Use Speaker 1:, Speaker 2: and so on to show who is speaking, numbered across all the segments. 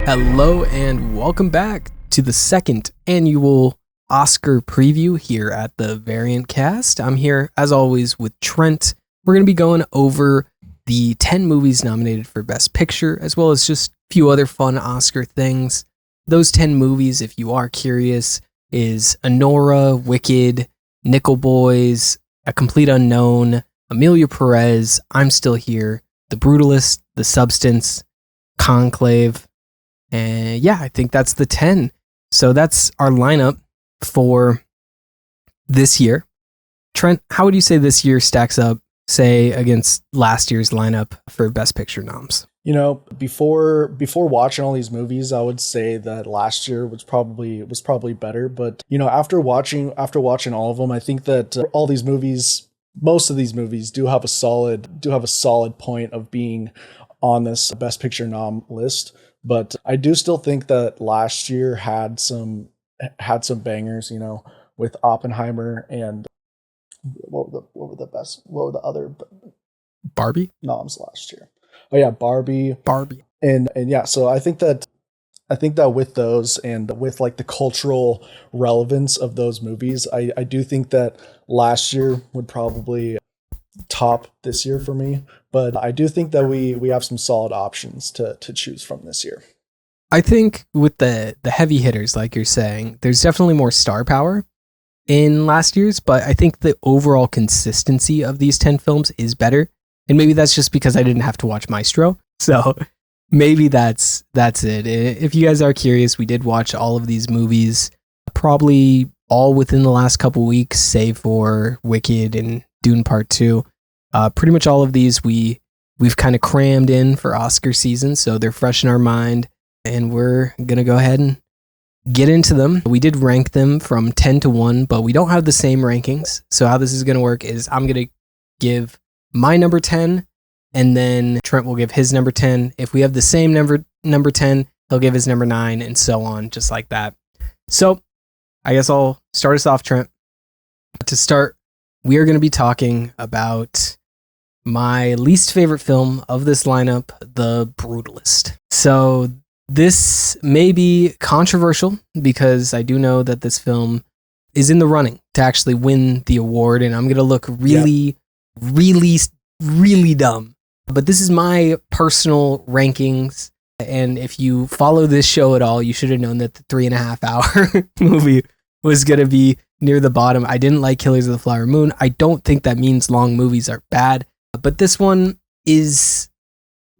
Speaker 1: Hello and welcome back to the second annual Oscar preview here at the Variant Cast. I'm here, as always, with Trent. We're going to be going over the 10 movies nominated for Best Picture, as well as just a few other fun Oscar things. Those 10 movies, if you are curious, is Anora, Wicked, Nickel Boys, A Complete Unknown, Amelia Perez, I'm Still Here, The Brutalist, The Substance, Conclave, and yeah, I think that's the 10. So that's our lineup for this year. Trent, how would you say this year stacks up, say, against last year's lineup for Best Picture noms?
Speaker 2: You know, before watching all these movies, I would say that last year was probably better. But you know, after watching all of them, I think that all these movies, most of these movies, do have a solid point of being on this Best Picture nom list. But I do still think that last year had some bangers, you know, with Oppenheimer and what were the other
Speaker 1: Barbie
Speaker 2: noms last year? Oh yeah, Barbie. And yeah, so I think that with those and with like the cultural relevance of those movies, I do think that last year would probably top this year for me, but I do think that we have some solid options to choose from this year.
Speaker 1: I think with the heavy hitters, like you're saying, there's definitely more star power in last year's, but I think the overall consistency of these 10 films is better. And maybe that's just because I didn't have to watch Maestro. So maybe that's it. If you guys are curious, we did watch all of these movies, probably all within the last couple weeks, save for Wicked and Dune Part 2. Pretty much all of these we've kind of crammed in for Oscar season, so they're fresh in our mind, and we're going to go ahead and get into them. We did rank them from 10 to 1, but we don't have the same rankings. So how this is going to work is I'm going to give my number 10, and then Trent will give his number 10. If we have the same number 10, he'll give his number 9, and so on, just like that. So I guess I'll start us off, Trent. To start, we are going to be talking about my least favorite film of this lineup, The Brutalist. So this may be controversial because I do know that this film is in the running to actually win the award, and I'm going to look really dumb. But this is my personal rankings, and if you follow this show at all, you should have known that the 3.5 hour movie was going to be near the bottom. I didn't like Killers of the Flower Moon. I don't think that means long movies are bad, but this one is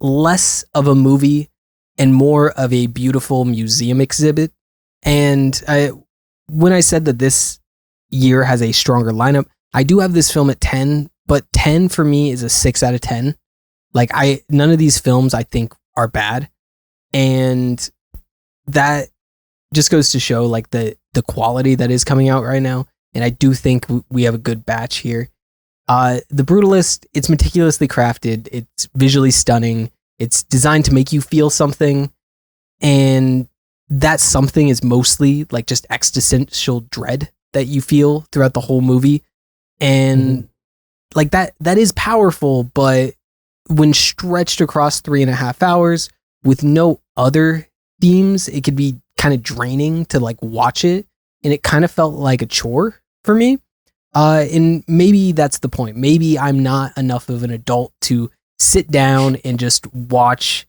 Speaker 1: less of a movie and more of a beautiful museum exhibit. And when I said that this year has a stronger lineup, I do have this film at 10, but 10 for me is a 6 out of 10. Like none of these films I think are bad. And that just goes to show like the quality that is coming out right now. And I do think we have a good batch here. The Brutalist, it's meticulously crafted. It's visually stunning. It's designed to make you feel something. And that something is mostly like just existential dread that you feel throughout the whole movie. And like that is powerful, but when stretched across 3.5 hours with no other themes, it could be kind of draining to like watch it, and it kind of felt like a chore for me. And maybe that's the point. Maybe I'm not enough of an adult to sit down and just watch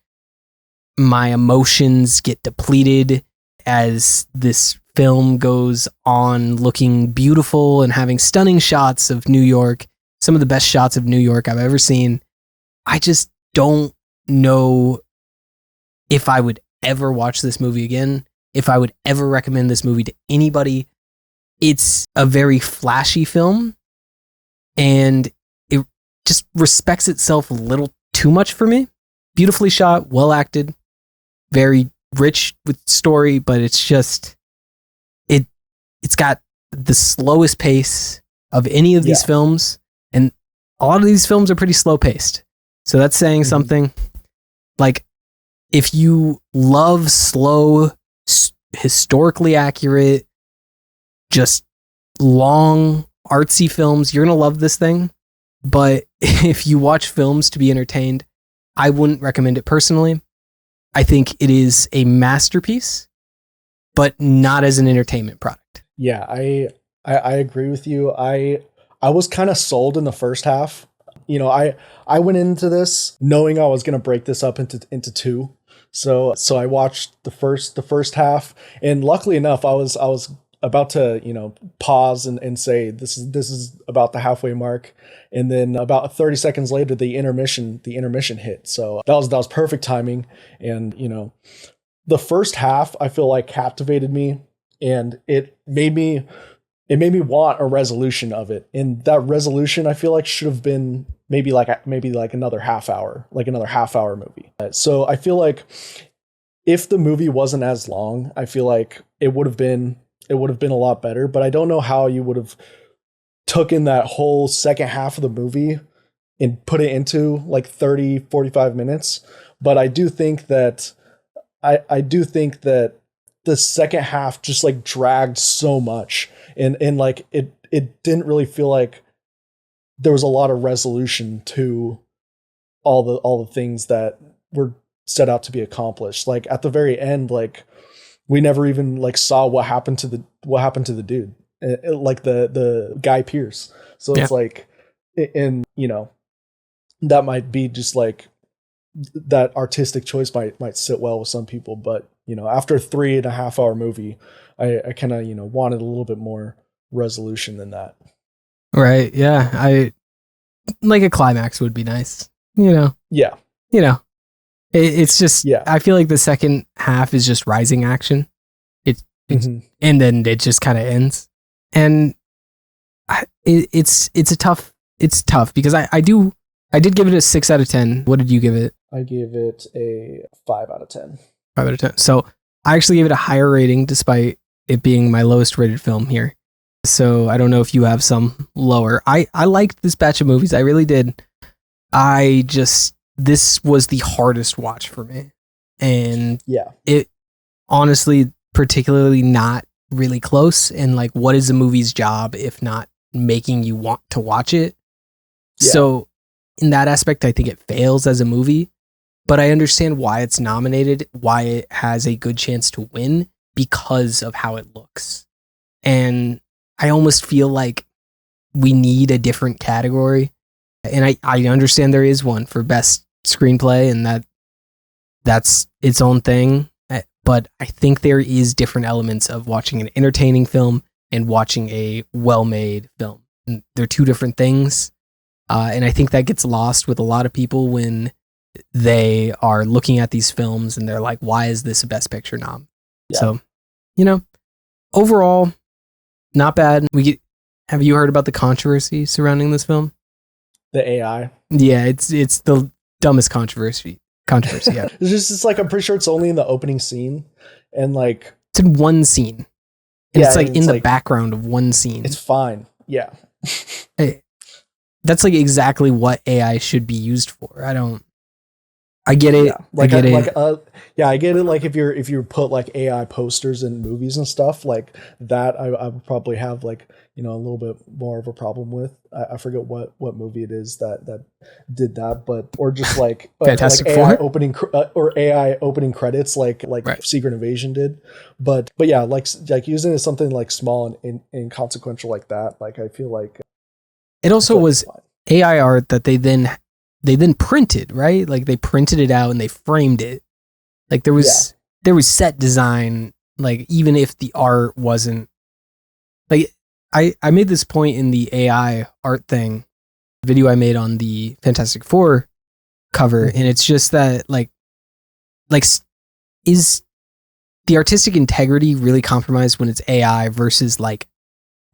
Speaker 1: my emotions get depleted as this film goes on looking beautiful and having stunning shots of New York, some of the best shots of New York I've ever seen. I just don't know if I would ever watch this movie again, if I would ever recommend this movie to anybody. It's a very flashy film, and it just respects itself a little too much for me. Beautifully shot, well acted, very rich with story, but it's just it's got the slowest pace of any of these films, and a lot of these films are pretty slow paced. So that's saying something. Like, if you love slow, historically accurate, just long, artsy films, you're going to love this thing. But if you watch films to be entertained, I wouldn't recommend it personally. I think it is a masterpiece, but not as an entertainment product.
Speaker 2: Yeah, I agree with you. I was kind of sold in the first half. You know, I went into this knowing I was going to break this up into two. So I watched the first half, and luckily enough, I was about to, you know, pause and say this is about the halfway mark, and then about 30 seconds later the intermission hit. So that was perfect timing. And you know, the first half I feel like captivated me, and it made me want a resolution of it. And that resolution I feel like should have been maybe like another half hour movie. So I feel like if the movie wasn't as long, I feel like it would have been a lot better. But I don't know how you would have taken that whole second half of the movie and put it into like 30-45 minutes. But I do think that the second half just like dragged so much, and like it didn't really feel like there was a lot of resolution to all the things that were set out to be accomplished. Like at the very end, like we never even like saw what happened to the dude, like the Guy Pearce. So
Speaker 1: Yeah.
Speaker 2: it's like, and you know, that might be just like that artistic choice might sit well with some people, but you know, after a 3.5 hour movie, I kind of, you know, wanted a little bit more resolution than that.
Speaker 1: Right. Yeah. I like a climax would be nice. You know.
Speaker 2: Yeah.
Speaker 1: You know. It's just.
Speaker 2: Yeah.
Speaker 1: I feel like the second half is just rising action. It's and then it just kind of ends, and it's tough because I did give it a 6 out of 10. What did you give it?
Speaker 2: I gave it a 5 out of 10.
Speaker 1: 5 out of 10. So I actually gave it a higher rating despite it being my lowest rated film here. So I don't know if you have some lower. I liked this batch of movies. I really did. This was the hardest watch for me. And
Speaker 2: yeah,
Speaker 1: it honestly, particularly not really close. And like, what is a movie's job if not making you want to watch it? Yeah. So in that aspect, I think it fails as a movie, but I understand why it's nominated, why it has a good chance to win because of how it looks. And I almost feel like we need a different category. And I understand there is one for best screenplay, and that's its own thing. But I think there is different elements of watching an entertaining film and watching a well-made film. And they're two different things. And I think that gets lost with a lot of people when they are looking at these films and they're like, why is this a Best Picture nom? Yeah. So, you know, overall, not bad. Have you heard about the controversy surrounding this film?
Speaker 2: The AI?
Speaker 1: Yeah, it's the dumbest controversy ever.
Speaker 2: It's like, I'm pretty sure it's only in the opening scene, and like
Speaker 1: it's in one scene. And it's like in the background of one scene.
Speaker 2: It's fine. Yeah.
Speaker 1: Hey, that's like exactly what AI should be used for. I get it.
Speaker 2: Yeah. I get it. Like if you put like AI posters in movies and stuff like that, I would probably have like, you know, a little bit more of a problem with. I forget what movie it is that did that, but or just like
Speaker 1: Fantastic
Speaker 2: like
Speaker 1: Four?
Speaker 2: AI opening credits like right. Secret Invasion did, but yeah, like using it as something like small and inconsequential like that. Like I feel like
Speaker 1: it also was AI art that they then printed, right? Like they printed it out and they framed it. Like there was set design, like even if the art wasn't like I made this point in the AI art thing video I made on the Fantastic Four cover, and it's just that like is the artistic integrity really compromised when it's AI versus like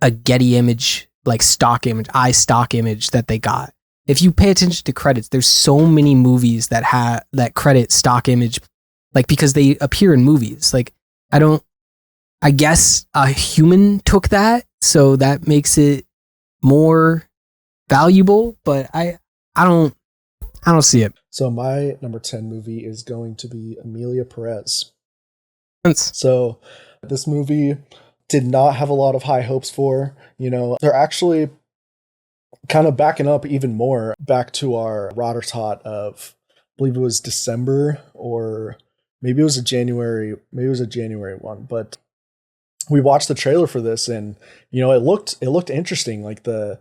Speaker 1: a Getty image, like stock image that they got? If you pay attention to credits, there's so many movies that credit stock image, like because they appear in movies. Like I guess a human took that, so that makes it more valuable. But I don't see it.
Speaker 2: So my number 10 movie is going to be Amelia Perez.
Speaker 1: So
Speaker 2: this movie did not have a lot of high hopes for. You know, they're actually kind of backing up even more back to our Rotter Tot of, I believe it was December or maybe it was a January one, but we watched the trailer for this, and it looked interesting. Like the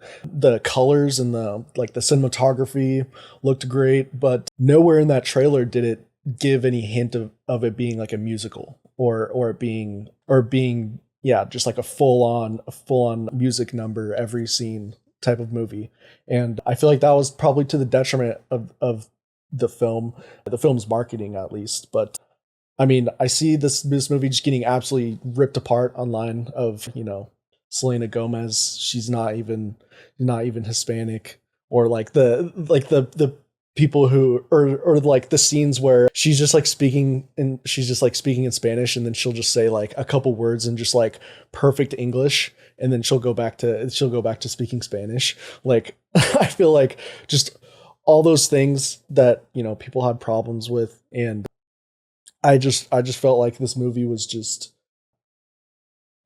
Speaker 2: colors and the cinematography looked great, but nowhere in that trailer did it give any hint of it being like a musical, or being yeah, just like a full on music number every scene type of movie. And I feel like that was probably to the detriment of the film's marketing, at least. But I mean, I see this movie just getting absolutely ripped apart online. Of Selena Gomez, she's not even Hispanic, or like the people who, or like the scenes where she's just like speaking in Spanish, and then she'll just say like a couple words in just like perfect English, and then she'll go back to speaking Spanish. Like I feel like just all those things that people had problems with. And I just felt like this movie was just,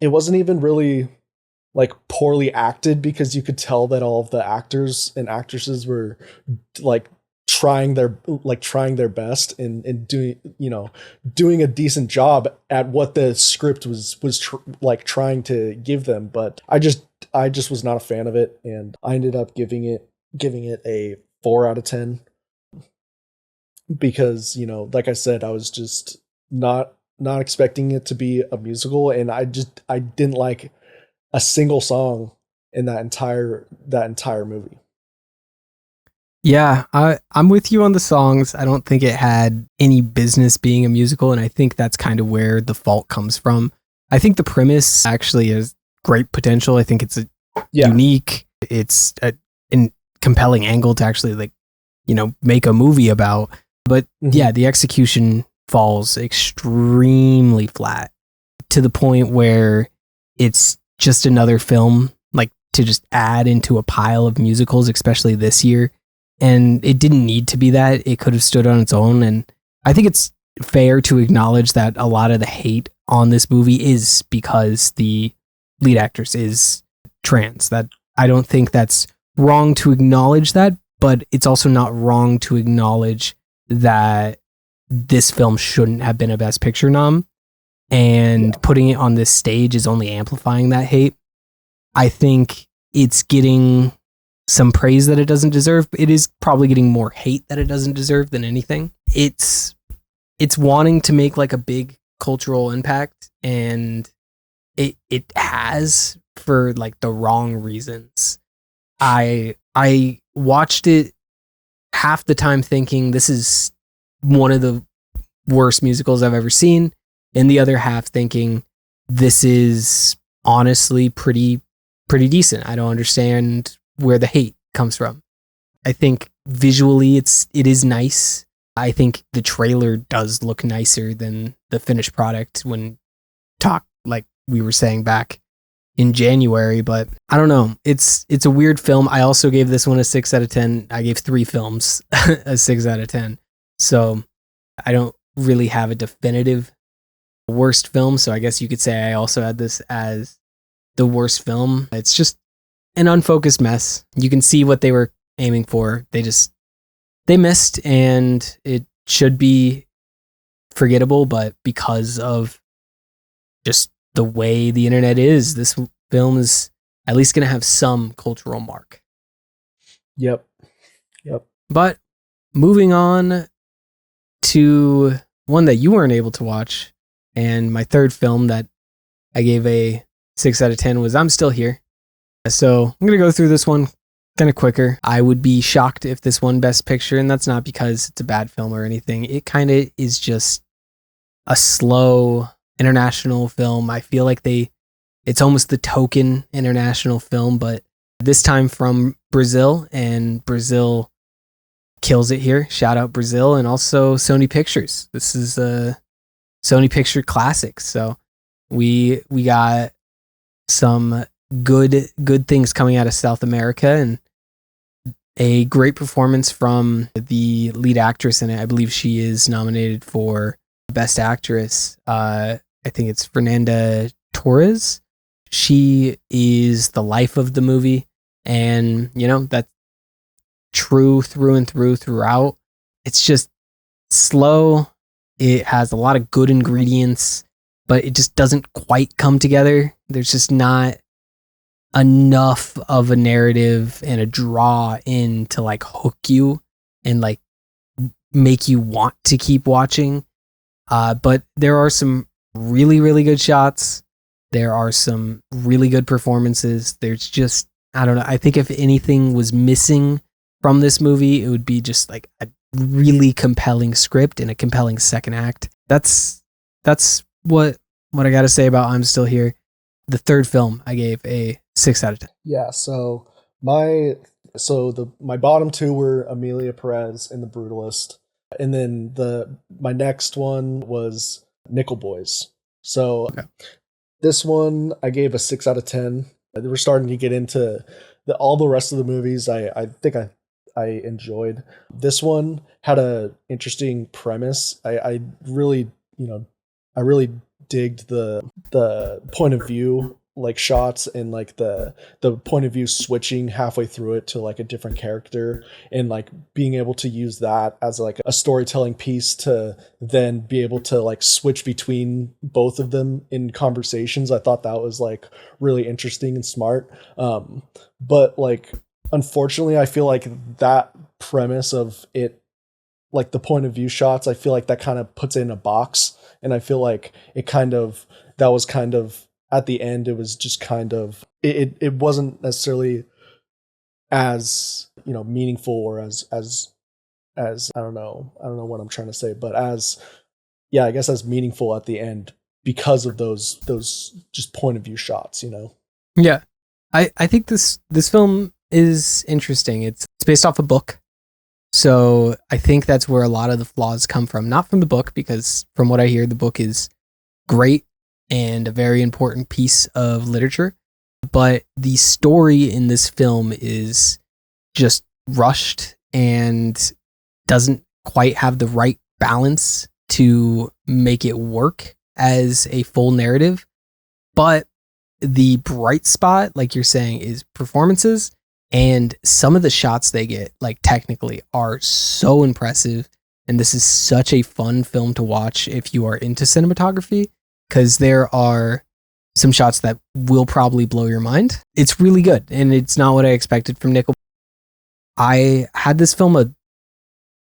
Speaker 2: it wasn't even really like poorly acted, because you could tell that all of the actors and actresses were like trying their best, and doing a decent job at what the script was like trying to give them. But I just was not a fan of it, and I ended up giving it a 4 out of 10, because like I said, I was just not expecting it to be a musical, and I didn't like a single song in that entire movie.
Speaker 1: Yeah, I'm with you on the songs. I don't think it had any business being a musical, and I think that's kind of where the fault comes from. I think the premise actually has great potential. I think it's unique. It's a compelling angle to actually make a movie about. But yeah, the execution falls extremely flat, to the point where it's just another film like to just add into a pile of musicals, especially this year. And it didn't need to be that. It could have stood on its own. And I think it's fair to acknowledge that a lot of the hate on this movie is because the lead actress is trans. That I don't think that's wrong to acknowledge that, but it's also not wrong to acknowledge that this film shouldn't have been a Best Picture nom, and putting it on this stage is only amplifying that hate. I think it's getting some praise that it doesn't deserve. It is probably getting more hate that it doesn't deserve than anything. It's wanting to make like a big cultural impact, and it has, for like the wrong reasons. I watched it half the time thinking this is one of the worst musicals I've ever seen, and the other half thinking this is honestly pretty decent. I don't understand where the hate comes from. I think visually it is nice. I think the trailer does look nicer than the finished product when like we were saying back in January, but I don't know. It's a weird film. I also gave this one a 6 out of 10. I gave 3 films a 6 out of 10. So I don't really have a definitive worst film. So I guess you could say I also had this as the worst film. It's just an unfocused mess. You can see what they were aiming for. They missed, and it should be forgettable, but because of just the way the internet is, this film is at least going to have some cultural mark.
Speaker 2: Yep.
Speaker 1: But moving on to one that you weren't able to watch, and my third film that I gave a 6 out of 10 was I'm Still Here. So I'm going to go through this one kind of quicker. I would be shocked if this won Best Picture, and that's not because it's a bad film or anything. It kind of is just a slow international film. I feel like it's almost the token international film, but this time from Brazil, and Brazil kills it here. Shout out Brazil, and also Sony Pictures. This is a Sony Picture classic. So we got some good things coming out of South America, and a great performance from the lead actress in it. I believe she is nominated for Best Actress. I think it's Fernanda Torres. She is the life of the movie, and that's true through and throughout. It's just slow. It has a lot of good ingredients, but it just doesn't quite come together. There's just not enough of a narrative and a draw in to like hook you and like make you want to keep watching. But there are some really, really good shots. There are some really good performances. There's just, I don't know. I think if anything was missing from this movie, it would be just like a really compelling script and a compelling second act. That's what I got to say about I'm Still Here. The third film, I gave a 6 out of 10.
Speaker 2: Yeah, so my bottom two were Amelia Perez and The Brutalist, and then my next one was Nickel Boys. So okay. This one I gave a 6 out of 10. We're starting to get into all the rest of the movies. I think I enjoyed. This one had a interesting premise. I really digged the point of view like shots and like the point of view switching halfway through it to like a different character, and like being able to use that as like a storytelling piece to then be able to like switch between both of them in conversations. I thought that was like really interesting and smart. But like, unfortunately, I feel like that premise of it, like the point of view shots, I feel like that kind of puts it in a box. And I feel like that was kind of at the end, it was just kind of, it wasn't necessarily as, meaningful or as I don't know what I'm trying to say, but I guess as meaningful at the end because of those just point of view shots,
Speaker 1: Yeah. I think this film is interesting. It's based off a book. So I think that's where a lot of the flaws come from. Not from the book, because from what I hear, the book is great and a very important piece of literature. But the story in this film is just rushed and doesn't quite have the right balance to make it work as a full narrative. But the bright spot, like you're saying, is performances. And some of the shots they get, like technically, are so impressive. And this is such a fun film to watch if you are into cinematography, because there are some shots that will probably blow your mind. It's really good, and it's not what I expected from Nickel. I had this film a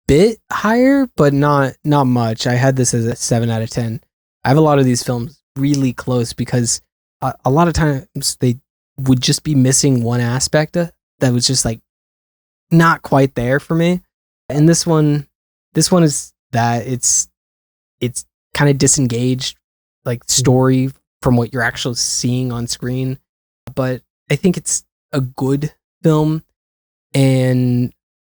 Speaker 1: bit higher, but not much. I had this as a 7 out of 10. I have a lot of these films really close because a lot of times they would just be missing one aspect that was just like not quite there for me. And this one is that it's kind of disengaged, like story from what you're actually seeing on screen. But I think it's a good film, and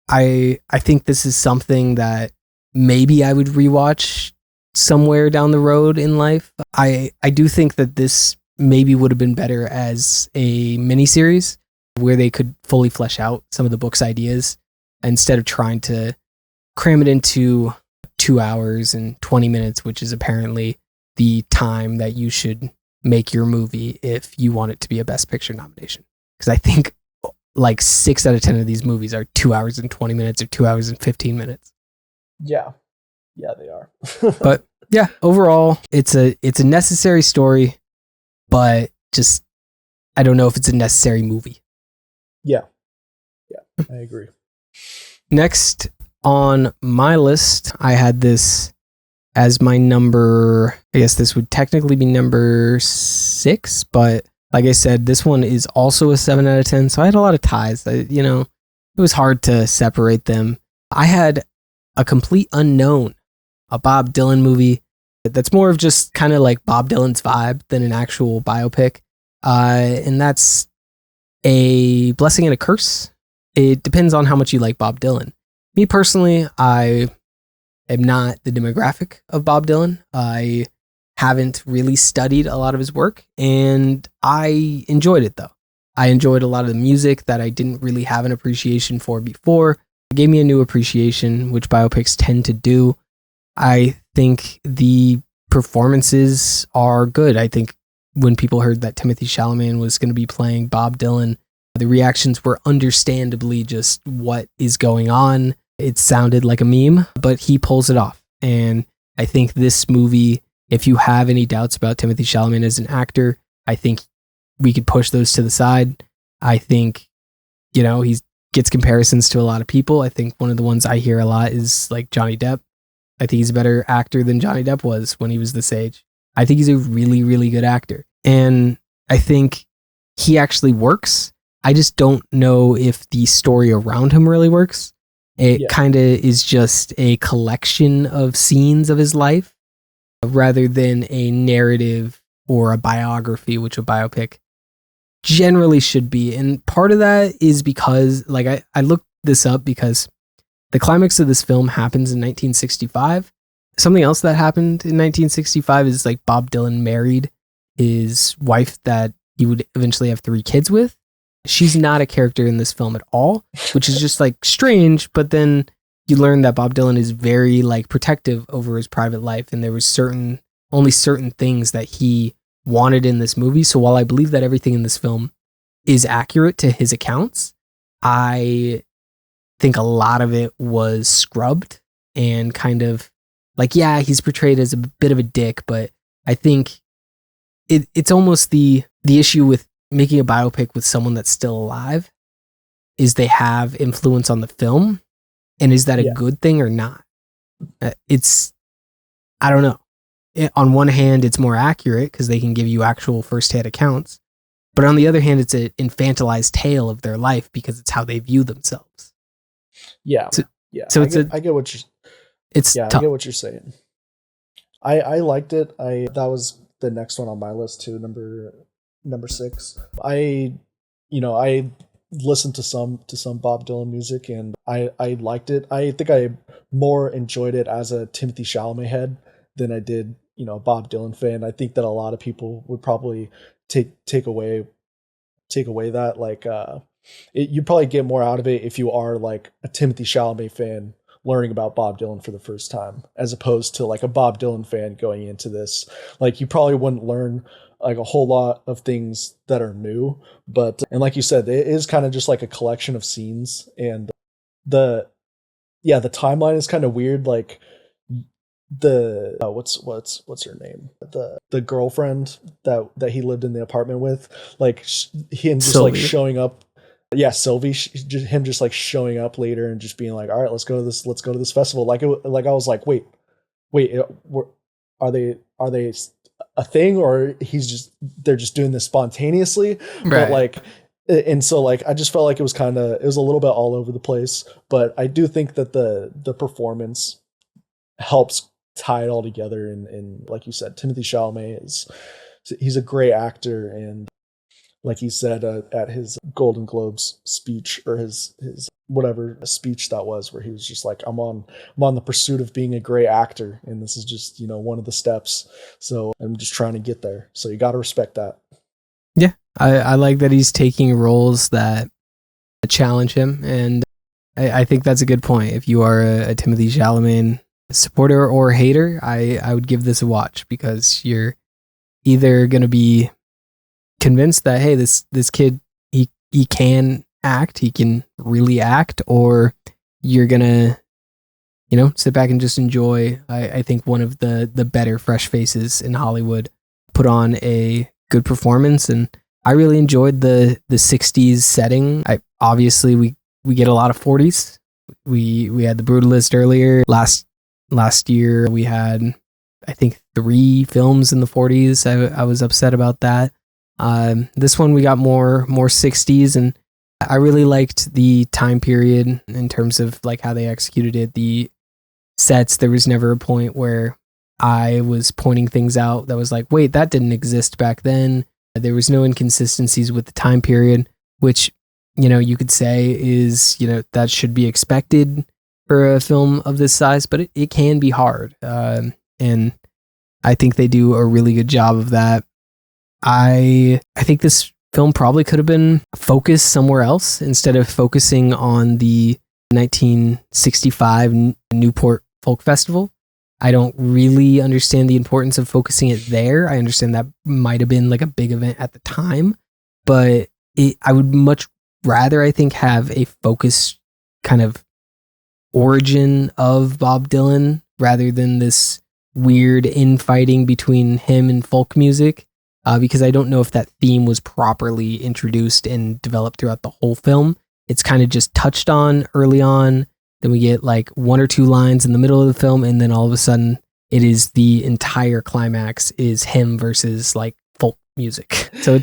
Speaker 1: I think this is something that maybe I would rewatch somewhere down the road in life. I do think that this maybe would have been better as a miniseries where they could fully flesh out some of the book's ideas instead of trying to cram it into 2 hours and 20 minutes, which is apparently the time that you should make your movie if you want it to be a Best Picture nomination. Because I think like 6 out of 10 of these movies are 2 hours and 20 minutes or 2 hours and 15 minutes.
Speaker 2: Yeah, they are.
Speaker 1: But yeah, overall, it's a necessary story, but just I don't know if it's a necessary movie.
Speaker 2: Yeah, I agree.
Speaker 1: Next on my list, I had this as my number, I guess this would technically be number 6, but like I said, this one is also a 7 out of 10, so I had a lot of ties. It was hard to separate them. I had A Complete Unknown, a Bob Dylan movie that's more of just kind of like Bob Dylan's vibe than an actual biopic. And that's a blessing and a curse. It depends on how much you like Bob Dylan. Me personally, I am not the demographic of Bob Dylan. I haven't really studied a lot of his work, and I enjoyed it though. I enjoyed a lot of the music that I didn't really have an appreciation for before. It gave me a new appreciation, which biopics tend to do. I think the performances are good. I think when people heard that Timothée Chalamet was going to be playing Bob Dylan, the reactions were understandably just what is going on. It sounded like a meme, but he pulls it off. And I think this movie, if you have any doubts about Timothée Chalamet as an actor, I think we could push those to the side. I think, he gets comparisons to a lot of people. I think one of the ones I hear a lot is like Johnny Depp. I think he's a better actor than Johnny Depp was when he was this age. I think he's a really, really good actor. And I think he actually works. I just don't know if the story around him really works. It kind of is just a collection of scenes of his life rather than a narrative or a biography, which a biopic generally should be. And part of that is because, like, I looked this up because the climax of this film happens in 1965. Something else that happened in 1965 is like Bob Dylan married his wife that he would eventually have 3 kids with. She's not a character in this film at all, which is just like strange. But then you learn that Bob Dylan is very like protective over his private life. And there was only certain things that he wanted in this movie. So while I believe that everything in this film is accurate to his accounts, I think a lot of it was scrubbed and kind of like, yeah, he's portrayed as a bit of a dick, but I think it's almost the issue with making a biopic with someone that's still alive is they have influence on the film. And is that a good thing or not? I don't know. On one hand, it's more accurate because they can give you actual firsthand accounts. But on the other hand, it's an infantilized tale of their life because it's how they view themselves.
Speaker 2: Yeah. So I get what
Speaker 1: tough.
Speaker 2: I get what you're saying. I liked it. That was the next one on my list too, number 6. I listened to some Bob Dylan music and I liked it. I think I more enjoyed it as a Timothée Chalamet head than I did, a Bob Dylan fan. I think that a lot of people would probably take away that like you probably get more out of it if you are like a Timothée Chalamet fan learning about Bob Dylan for the first time, as opposed to like a Bob Dylan fan going into this. Like you probably wouldn't learn like a whole lot of things that are new, and like you said, it is kind of just like a collection of scenes, and the timeline is kind of weird. Like the what's her name, the girlfriend that he lived in the apartment with, like him just Sylvie. Like showing up. Yeah, Sylvie, him just like showing up later and just being like, all right, let's go to this festival. Like I was like, wait, are they a thing, or they're just doing this spontaneously? Right. But like, and so like I just felt like it was a little bit all over the place. But I do think that the performance helps tie it all together. And like you said, Timothée Chalamet he's a great actor, and like he said at his Golden Globes speech, or his whatever speech that was, where he was just like, I'm on the pursuit of being a great actor, and this is just one of the steps. So I'm just trying to get there. So you got to respect that.
Speaker 1: Yeah, I like that he's taking roles that challenge him, and I think that's a good point. If you are a Timothée Chalamet supporter or hater, I would give this a watch, because you're either going to be convinced that, hey, this kid, he can act, he can really act, or you're gonna sit back and just enjoy. I think one of the better fresh faces in Hollywood put on a good performance, and I really enjoyed the 60s setting. Obviously we get a lot of 40s. We had the Brutalist earlier. Last year we had, I think, 3 films in the 40s. I was upset about that. This one we got more 60s, and I really liked the time period in terms of like how they executed it. The sets, there was never a point where I was pointing things out that was like, wait, that didn't exist back then. There was no inconsistencies with the time period, which, you could say is, that should be expected for a film of this size, but it can be hard. And I think they do a really good job of that. I think this film probably could have been focused somewhere else instead of focusing on the 1965 Newport Folk Festival. I don't really understand the importance of focusing it there. I understand that might have been like a big event at the time, but I would much rather, I think, have a focused kind of origin of Bob Dylan rather than this weird infighting between him and folk music, because I don't know if that theme was properly introduced and developed throughout the whole film. It's kind of just touched on early on. Then we get like one or two lines in the middle of the film, and then all of a sudden it is the entire climax is him versus like folk music. So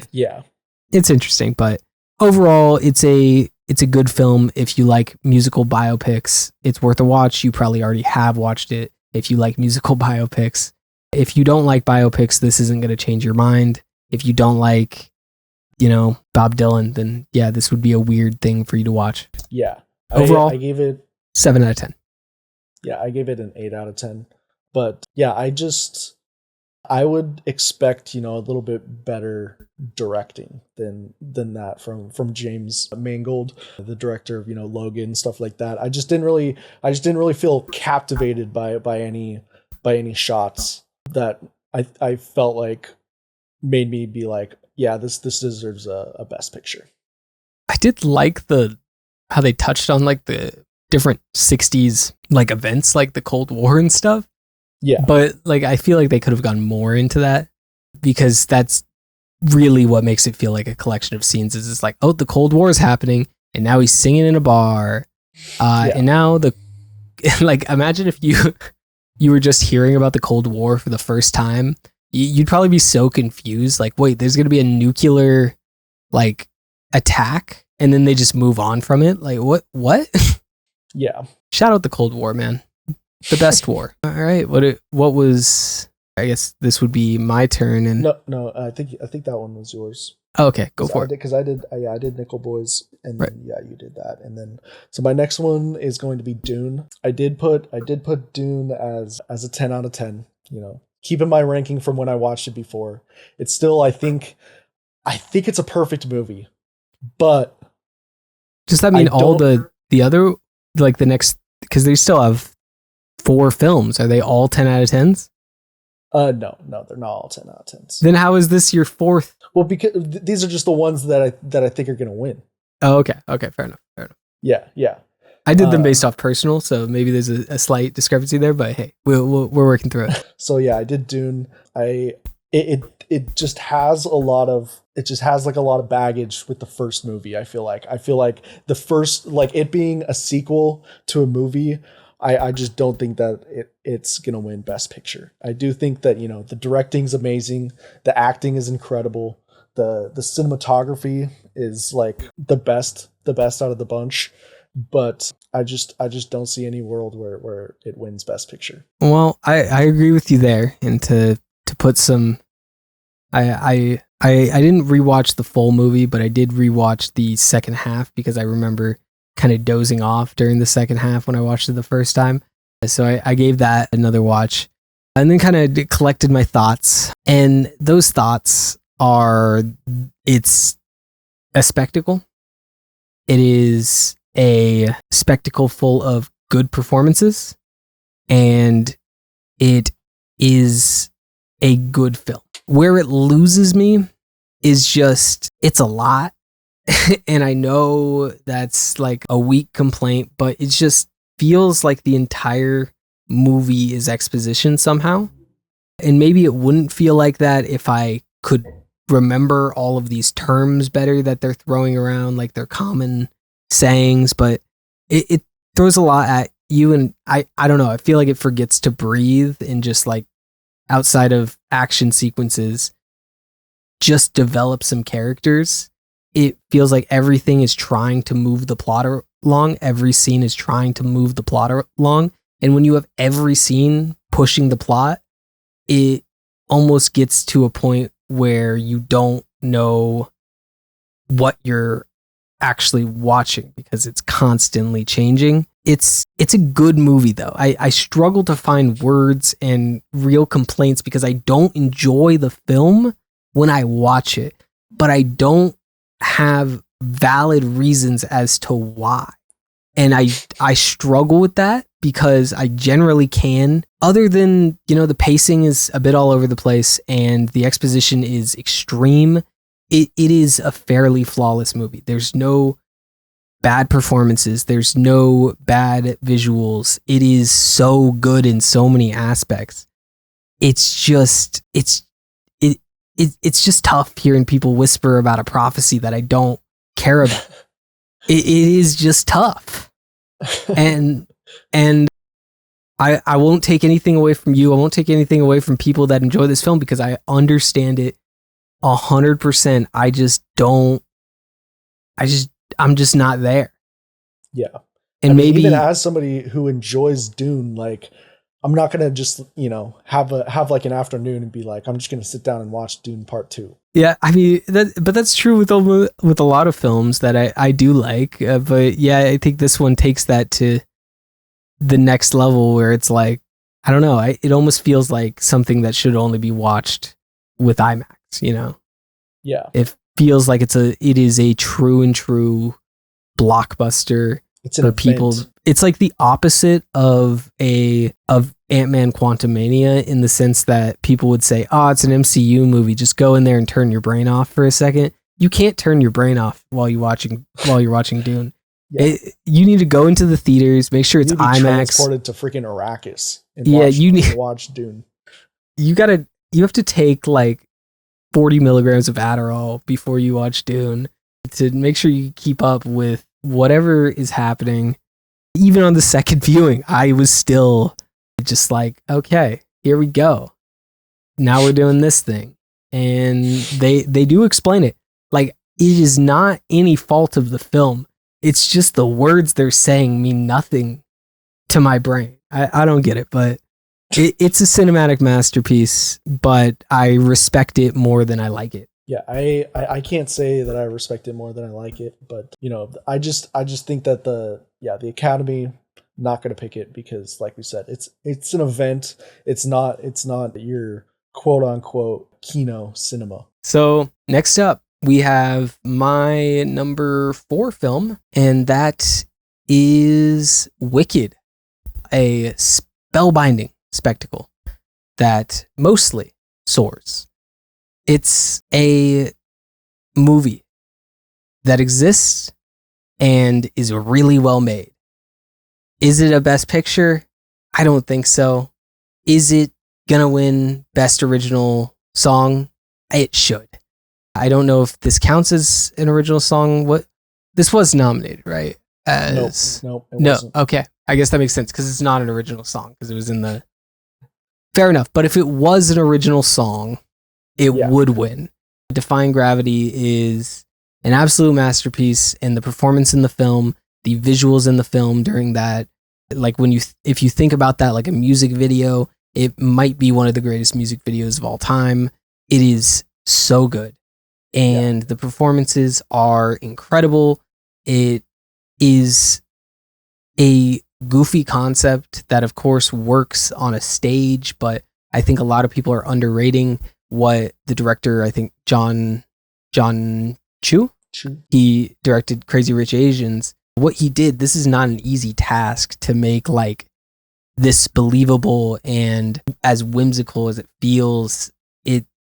Speaker 1: it's interesting, but overall it's a good film. If you like musical biopics, it's worth a watch. You probably already have watched it if you like musical biopics. If you don't like biopics, this isn't going to change your mind. If you don't like, Bob Dylan, then yeah, this would be a weird thing for you to watch.
Speaker 2: Yeah.
Speaker 1: Overall,
Speaker 2: I gave it
Speaker 1: 7 out of 10.
Speaker 2: Yeah, I gave it an 8 out of 10. But yeah, I would expect, a little bit better directing than that from James Mangold, the director of, Logan, stuff like that. I just didn't really feel captivated by any shots that I felt like made me be like, yeah, this deserves a best picture.
Speaker 1: I did like how they touched on like the different 60s like events, like the Cold War and stuff.
Speaker 2: Yeah.
Speaker 1: But like I feel like they could have gone more into that, because that's really what makes it feel like a collection of scenes. Is it's like, oh, the Cold War is happening and now he's singing in a bar. And now like imagine if you were just hearing about the Cold War for the first time, you'd probably be so confused. Like, wait, there's going to be a nuclear like attack and then they just move on from it. Like what?
Speaker 2: Yeah.
Speaker 1: Shout out the Cold War, man. The best war. All right. What was, I guess this would be my turn. And
Speaker 2: no, I think that one was yours.
Speaker 1: Oh, okay, go for it.
Speaker 2: Because I did Nickel Boys, and then you did that, and then so my next one is going to be Dune. I did put Dune as a 10 out of 10. Keeping my ranking from when I watched it before. It's still I think it's a perfect movie, but
Speaker 1: does that mean all the other like the next, because they still have 4 films? Are they all 10 out of 10s?
Speaker 2: No, they're not all 10 out of 10s.
Speaker 1: Then how is this your 4th?
Speaker 2: Well, because these are just the ones that I think are going to win.
Speaker 1: Oh, okay, fair enough.
Speaker 2: Yeah.
Speaker 1: I did them based off personal, so maybe there's a slight discrepancy there, but hey, we're working through it.
Speaker 2: So yeah, I did Dune. It just has a lot of baggage with the first movie. I feel like the first, like it being a sequel to a movie, I just don't think that it's gonna win Best Picture. I do think that the directing's amazing, the acting is incredible, the cinematography is like the best out of the bunch, but I just don't see any world where it wins Best Picture.
Speaker 1: Well, I agree with you there, and to put some, I didn't rewatch the full movie, but I did rewatch the second half because I remember kind of dozing off during the second half when I watched it the first time. So I gave that another watch and then kind of collected my thoughts. And those thoughts are, it's a spectacle. It is a spectacle full of good performances, and it is a good film. Where it loses me is just, it's a lot. And I know that's like a weak complaint, but it just feels like the entire movie is exposition somehow. And maybe it wouldn't feel like that if I could remember all of these terms better that they're throwing around, like their common sayings, but it throws a lot at you. And I don't know, I feel like it forgets to breathe, and just like outside of action sequences, just develop some characters. It feels like everything is trying to move the plot along. Every scene is trying to move the plot along. And when you have every scene pushing the plot, it almost gets to a point where you don't know what you're actually watching because it's constantly changing. It's a good movie though. I struggle to find words and real complaints because I don't enjoy the film when I watch it, but I don't have valid reasons as to why. And I struggle with that because I generally can, other than, the pacing is a bit all over the place and the exposition is extreme. It is a fairly flawless movie. There's no bad performances. There's no bad visuals. It is so good in so many aspects. it's just it's just tough hearing people whisper about a prophecy that I don't care about. It is just tough. And I won't take anything away from you. I won't take anything away from people that enjoy this film because I understand it 100%. I'm just not there.
Speaker 2: Yeah.
Speaker 1: And maybe
Speaker 2: even as somebody who enjoys Dune, like, I'm not gonna just, have like an afternoon and be like, I'm just gonna sit down and watch Dune Part 2.
Speaker 1: Yeah, I mean, but that's true with a lot of films that I do like. But yeah, I think this one takes that to the next level where it's like, I don't know, it almost feels like something that should only be watched with IMAX,
Speaker 2: Yeah.
Speaker 1: It feels like it is a true and true blockbuster for people. It's like the opposite of Ant-Man Quantumania in the sense that people would say, oh, it's an MCU movie. Just go in there and turn your brain off for a second. You can't turn your brain off while you're watching Dune. Yeah. You need to go into the theaters, make sure it's IMAX.
Speaker 2: Transported to freaking Arrakis. And you need to watch Dune.
Speaker 1: You have to take like 40 milligrams of Adderall before you watch Dune to make sure you keep up with whatever is happening. Even on the second viewing, I was still just like, okay, here we go. Now we're doing this thing. And they do explain it. Like, it is not any fault of the film. It's just the words they're saying mean nothing to my brain. I don't get it, but it's a cinematic masterpiece, but I respect it more than I like it.
Speaker 2: Yeah, I can't say that I respect it more than I like it, but I just think that the Academy not going to pick it because, like we said, it's an event. It's not your quote unquote Kino cinema.
Speaker 1: So next up, we have my number 4 film, and that is Wicked, a spellbinding spectacle that mostly soars. It's a movie that exists and is really well made. Is it a Best Picture? I don't think so. Is it gonna win Best Original Song? It should. I don't know if this counts as an original song. What this was nominated, right?
Speaker 2: Nope.
Speaker 1: No. Okay. I guess that makes sense because it's not an original song because it was in the. Fair enough. But if it was an original song, it would win. Defying Gravity is an absolute masterpiece, and the performance in the film, the visuals in the film during that, like if you think about that like a music video, it might be one of the greatest music videos of all time. It is so good. And the performances are incredible. It is a goofy concept that, of course, works on a stage, but I think a lot of people are underrating what the director, I think John Chu, he directed Crazy Rich Asians. What he did, this is not an easy task to make like this believable and as whimsical as it feels.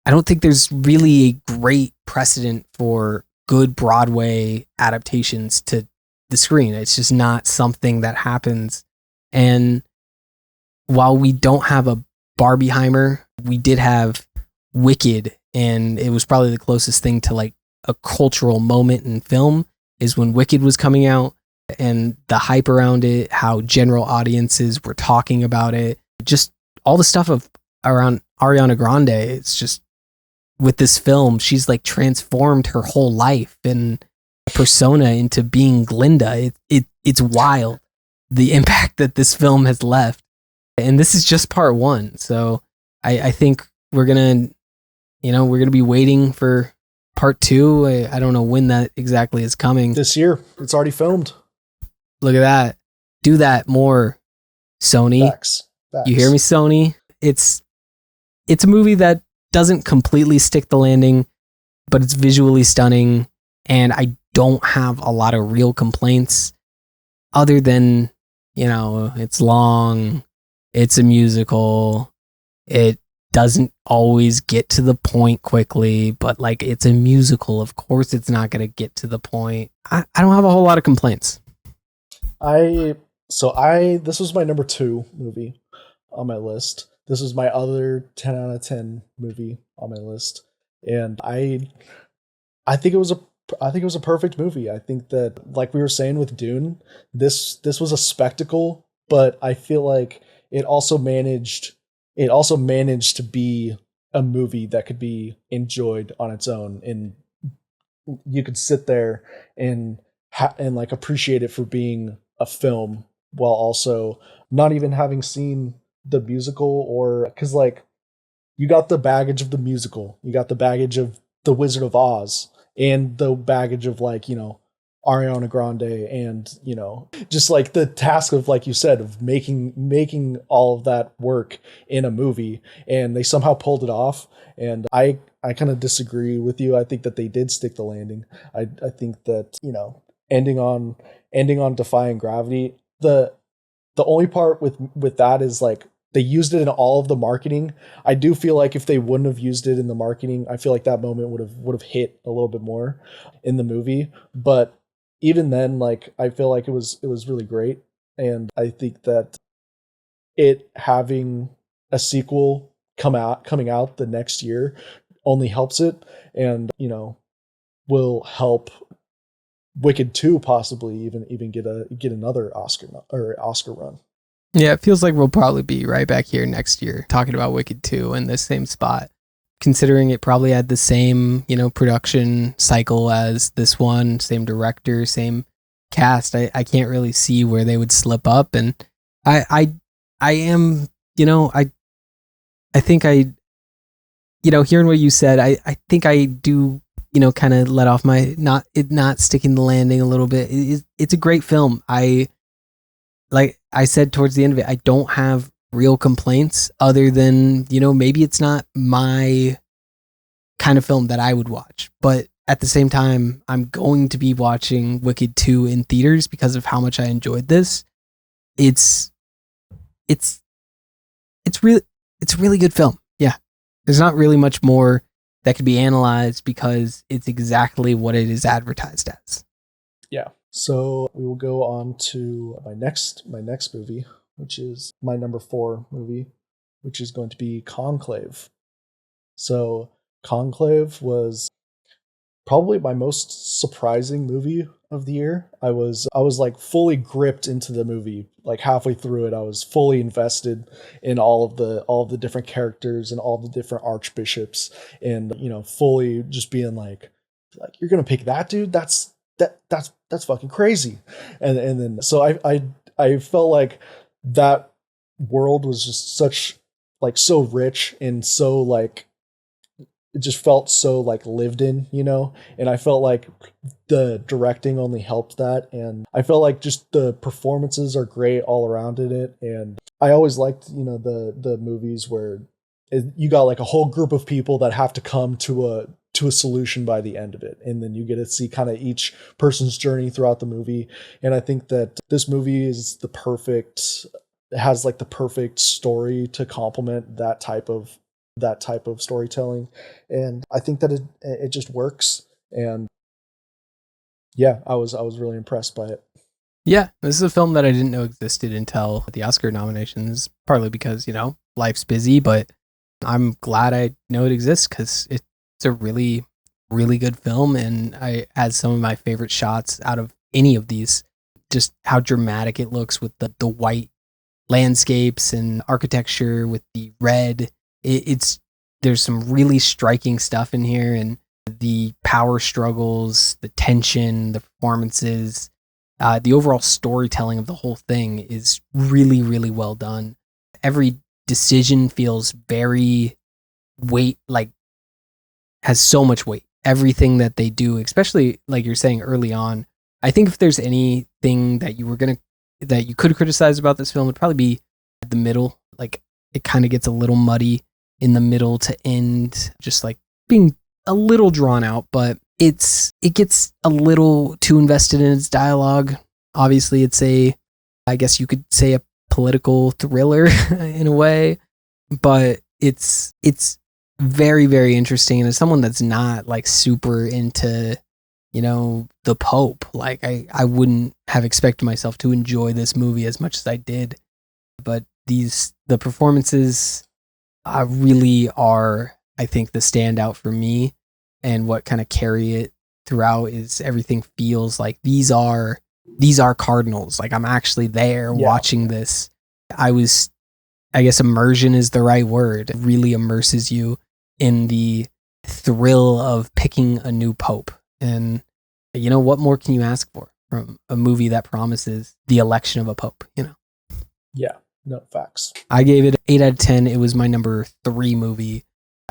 Speaker 1: I don't think there's really a great precedent for good Broadway adaptations to the screen. It's just not something that happens. And while we don't have a Barbieheimer, we did have Wicked, and it was probably the closest thing to like a cultural moment in film is when Wicked was coming out, and the hype around it, how general audiences were talking about it, just all the stuff around Ariana Grande. It's just, with this film, she's like transformed her whole life and persona into being Glinda. It's wild, the impact that this film has left. And this is just part 1. So I think we're gonna be waiting for part 2. I don't know when that exactly is coming.
Speaker 2: This year. It's already filmed.
Speaker 1: Look at that. Do that more, Sony.
Speaker 2: Facts.
Speaker 1: You hear me, Sony? It's a movie that doesn't completely stick the landing, but it's visually stunning, and I don't have a lot of real complaints other than, it's long, it's a musical, it doesn't always get to the point quickly, but like, it's a musical. Of course it's not going to get to the point. I don't have a whole lot of complaints.
Speaker 2: This was my number 2 movie on my list. my other 10 out of 10 movie on my list. And I think it was a perfect movie. I think that, like we were saying with Dune, this was a spectacle, but I feel like it also managed to be a movie that could be enjoyed on its own, and you could sit there and and like appreciate it for being a film while also not even having seen the musical, or because like you got the baggage of the musical, you got the baggage of the Wizard of Oz, and the baggage of, like, Ariana Grande, and just like the task of, like you said, of making all of that work in a movie, and they somehow pulled it off. And I kind of disagree with you. I think that they did stick the landing. I think that, ending on defying gravity, the only part with that is, like, they used it in all of the marketing. I do feel like if they wouldn't have used it in the marketing, I feel like that moment would have hit a little bit more in the movie. But even then, like, I feel like it was really great. And I think that it having a sequel coming out the next year only helps it, and will help Wicked 2 possibly even get another Oscar run.
Speaker 1: Yeah, it feels like we'll probably be right back here next year talking about Wicked 2 in this same spot. Considering it probably had the same, production cycle as this one, same director, same cast, I can't really see where they would slip up. And I am, I think hearing what you said, I think I do, kind of let off my not sticking the landing a little bit. It's a great film. Like I said towards the end of it, I don't have real complaints other than, maybe it's not my kind of film that I would watch. But at the same time, I'm going to be watching Wicked 2 in theaters because of how much I enjoyed this. It's a really good film. Yeah. There's not really much more that could be analyzed because it's exactly what it is advertised as.
Speaker 2: Yeah. So we will go on to my next movie, which is my number 4 movie, which is going to be Conclave. So Conclave was probably my most surprising movie of the year. I was like fully gripped into the movie. Like halfway through it, I was fully invested in all of the different characters and all the different archbishops, and fully just being like you're gonna pick that dude? That's fucking crazy. And then so I felt like that world was just such, like, so rich, and so, like, it just felt so, like, lived in, and I felt like the directing only helped that, and I felt like just the performances are great all around in it. And I always liked, the movies where you got like a whole group of people that have to come to a solution by the end of it, and then you get to see kind of each person's journey throughout the movie. And I think that this movie is has like the perfect story to complement that type of storytelling, and I think that it just works. And yeah, I was really impressed by it.
Speaker 1: Yeah, this is a film that I didn't know existed until the Oscar nominations, partly because, life's busy, but I'm glad I know it exists because it's a really, really good film, and I had some of my favorite shots out of any of these. Just how dramatic it looks with the white landscapes and architecture with the red. There's some really striking stuff in here, and the power struggles, the tension, the performances, the overall storytelling of the whole thing is really, really well done. Every decision feels very has so much weight. Everything that they do, especially like you're saying early on, I think if there's anything that you could criticize about this film, it'd probably be the middle. Like, it kind of gets a little muddy in the middle to end, just like being a little drawn out, but it gets a little too invested in its dialogue. Obviously, it's I guess you could say, a political thriller in a way, but it's very, very interesting. And as someone that's not like super into, the Pope, like I wouldn't have expected myself to enjoy this movie as much as I did. But the performances really are, I think, the standout for me. And what kind of carry it throughout is everything feels like these are cardinals. Like I'm actually there watching this. I guess immersion is the right word. It really immerses you in the thrill of picking a new pope. And what more can you ask for from a movie that promises the election of a pope,
Speaker 2: Yeah, no, facts.
Speaker 1: I gave it 8 out of 10. It was my number 3 movie.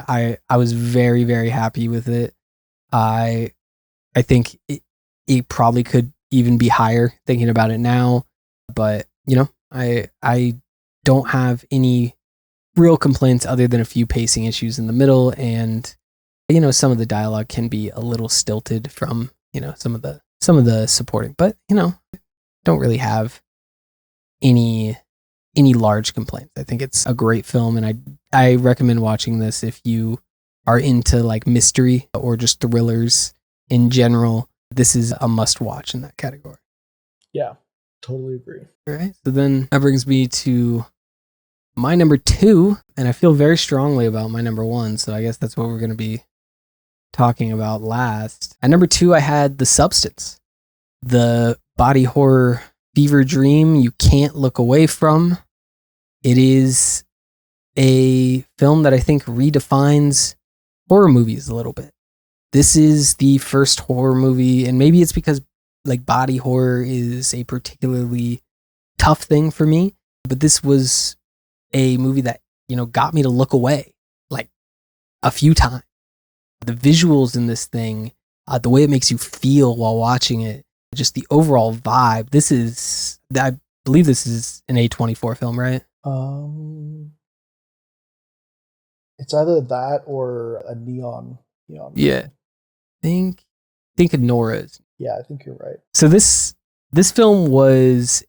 Speaker 1: I was very, very happy with it. I think it probably could even be higher thinking about it now, but I don't have any real complaints other than a few pacing issues in the middle, and some of the dialogue can be a little stilted from some of the supporting, but don't really have any large complaints. I think it's a great film, and I recommend watching this if you are into like mystery or just thrillers in general. This is a must watch in that category.
Speaker 2: Yeah, totally agree.
Speaker 1: All right. So then that brings me to my number 2, and I feel very strongly about my number 1. So I guess that's what we're going to be talking about last. At number 2, I had The Substance, the body horror fever dream you can't look away from. It is a film that I think redefines horror movies a little bit. This is the first horror movie, and maybe it's because like body horror is a particularly tough thing for me, but this was a movie that got me to look away like a few times. The visuals in this thing, the way it makes you feel while watching it, just the overall vibe. I believe this is an A24 film, right?
Speaker 2: It's either that or a neon.
Speaker 1: Yeah. Think of Nora's.
Speaker 2: Yeah, I think you're right.
Speaker 1: So this film was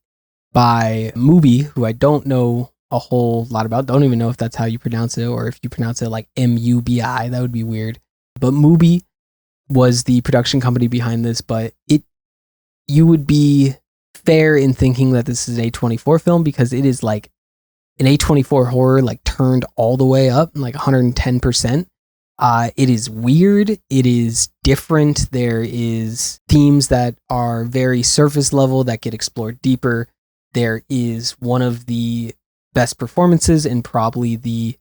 Speaker 1: by Mubi, who I don't know a whole lot about. Don't even know if that's how you pronounce it, or if you pronounce it like Mubi. That would be weird. But Mubi was the production company behind this, but you would be fair in thinking that this is an A24 film because it is like an A24 horror like turned all the way up, like 110%. It is weird. It is different. There is themes that are very surface level that get explored deeper. There is one of the best performances and probably the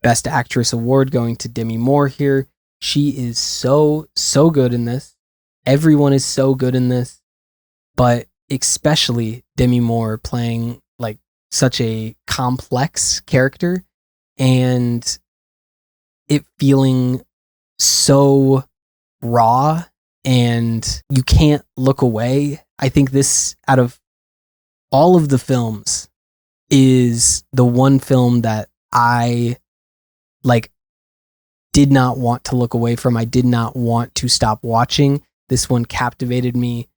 Speaker 1: best actress award going to Demi Moore here. She is so good in this. Everyone is so good in this, but especially Demi Moore playing like such a complex character and it feeling so raw and you can't look away. I think this, out of all of the films, is the one film that I like did not want to look away from. I did not want to stop watching. This one captivated me,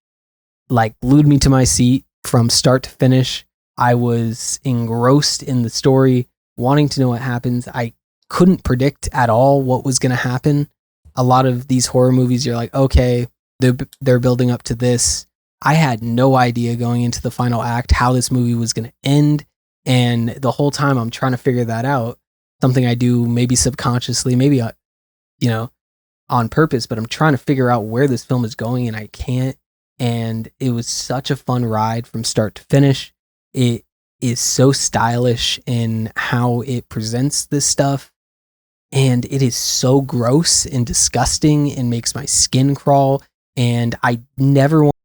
Speaker 1: like glued me to my seat from start to finish. I was engrossed in the story, wanting to know what happens. I couldn't predict at all what was going to happen. A lot of these horror movies, you're like, okay, they're building up to this. I had no idea going into the final act how this movie was going to end. And the whole time I'm trying to figure that out. Something I do maybe subconsciously, maybe, on purpose, but I'm trying to figure out where this film is going and I can't. And it was such a fun ride from start to finish. It is so stylish in how it presents this stuff. And it is so gross and disgusting and makes my skin crawl. And I never want